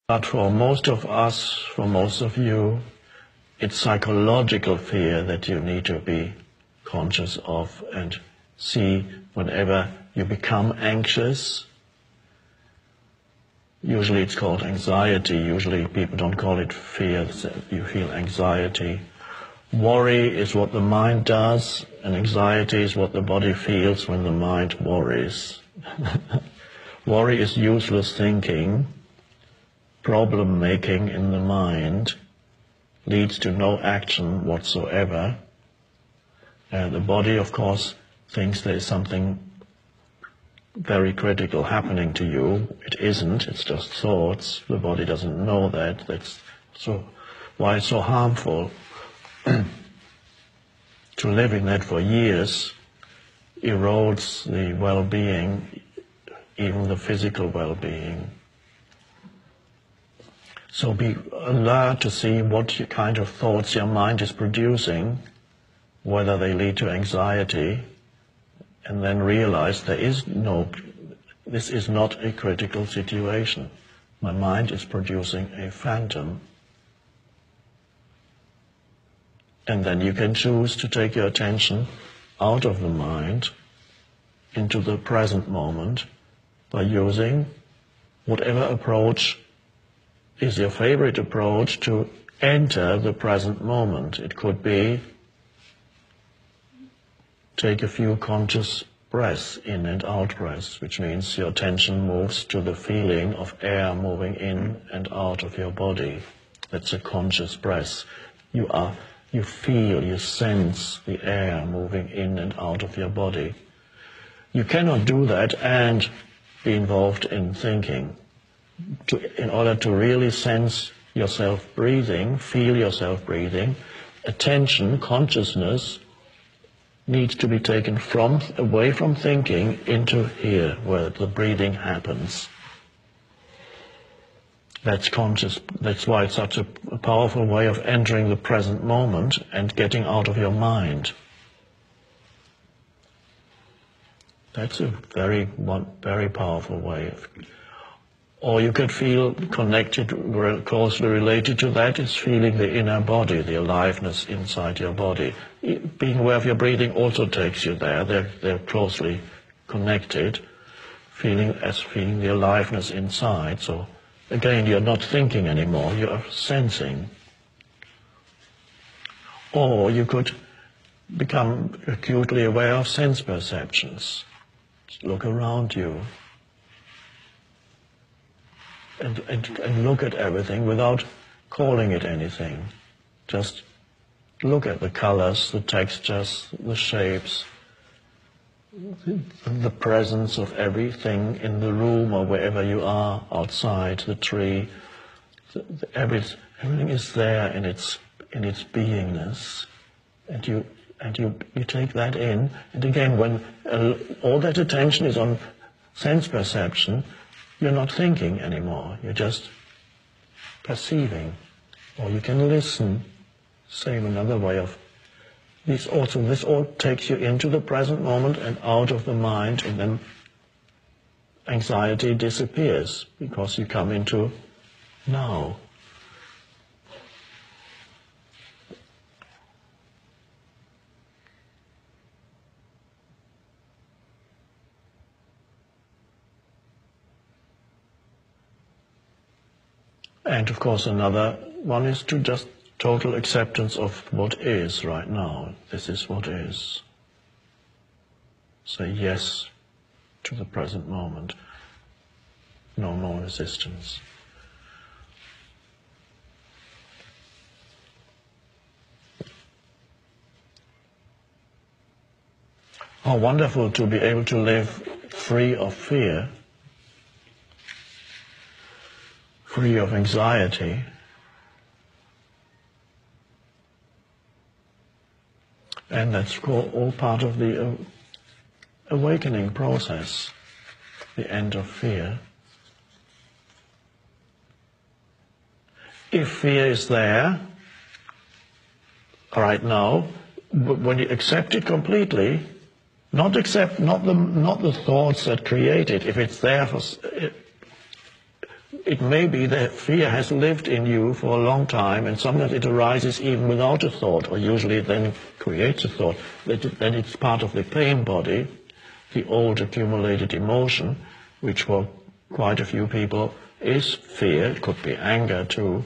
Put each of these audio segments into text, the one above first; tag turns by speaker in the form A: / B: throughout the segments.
A: But for most of us, for most of you, it's psychological fear that you need to be conscious of and see whenever you become anxious. Usually it's called anxiety. Usually people don't call it fear. You feel anxiety. Worry is what the mind does, and anxiety is what the body feels when the mind worries. Worry is useless thinking. Problem making in the mind leads to no action whatsoever. The body, of course, thinks there is something very critical happening to you. It isn't, it's just thoughts. The body doesn't know that. That's so why it's so harmful to live in that for years erodes the well-being, even the physical well-being. So be alert to see what kind of thoughts your mind is producing, whether they lead to anxiety, and then realize this is not a critical situation. My mind is producing a phantom. And then you can choose to take your attention out of the mind into the present moment by using whatever approach is your favorite approach to enter the present moment. It could be take a few conscious breaths, in and out breaths, which means your attention moves to the feeling of air moving in and out of your body. That's a conscious breath. You feel, you sense the air moving in and out of your body. You cannot do that and be involved in thinking. In order to really sense yourself breathing, feel yourself breathing, attention, consciousness needs to be taken away from thinking into here, where the breathing happens. That's conscious. That's why it's such a powerful way of entering the present moment and getting out of your mind. That's a very powerful way. Or you could feel connected, closely related to that is feeling the inner body, the aliveness inside your body. Being aware of your breathing also takes you there. They're closely connected, feeling the aliveness inside. So again, you're not thinking anymore, you're sensing. Or you could become acutely aware of sense perceptions. Just look around you. And look at everything without calling it anything. Just look at the colors, the textures, the shapes, the presence of everything in the room or wherever you are, outside, the tree. Everything is there in its beingness, and you take that in. And again, when all that attention is on sense perception, you're not thinking anymore, you're just perceiving. Or you can listen, same another way of this all takes you into the present moment and out of the mind, and then anxiety disappears because you come into now. And of course another one is to just total acceptance of what is right now. This is what is. Say yes to the present moment. No more resistance. How wonderful to be able to live free of fear, free of anxiety. And that's all part of the awakening process, the end of fear. If fear is there right now, but when you accept it completely, not the thoughts that create it, if it's there it may be that fear has lived in you for a long time, and sometimes it arises even without a thought, or usually it then creates a thought. Then it's part of the pain body, the old accumulated emotion, which for quite a few people is fear. It could be anger too.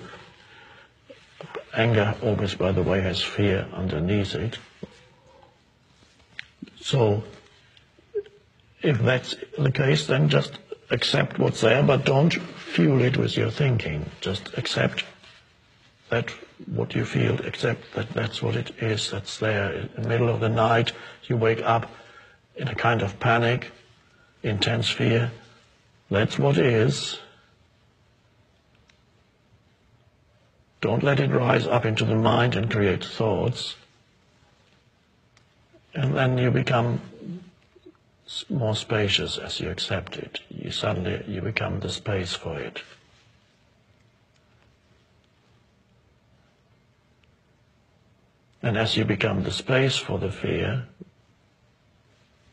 A: Anger always, by the way, has fear underneath it. So if that's the case, then just accept what's there, but don't fuel it with your thinking. Just accept that what you feel, accept that that's what it is, that's there. In the middle of the night, you wake up in a kind of panic, intense fear. That's what is. Don't let it rise up into the mind and create thoughts. And then you become more spacious as you accept it. You become the space for it. And as you become the space for the fear,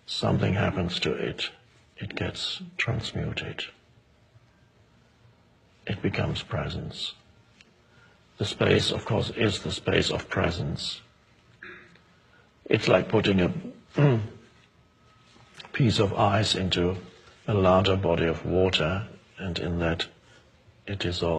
A: something happens to it. It gets transmuted. It becomes presence. The space, of course, is the space of presence. It's like putting a piece of ice into a larger body of water, and in that it dissolves.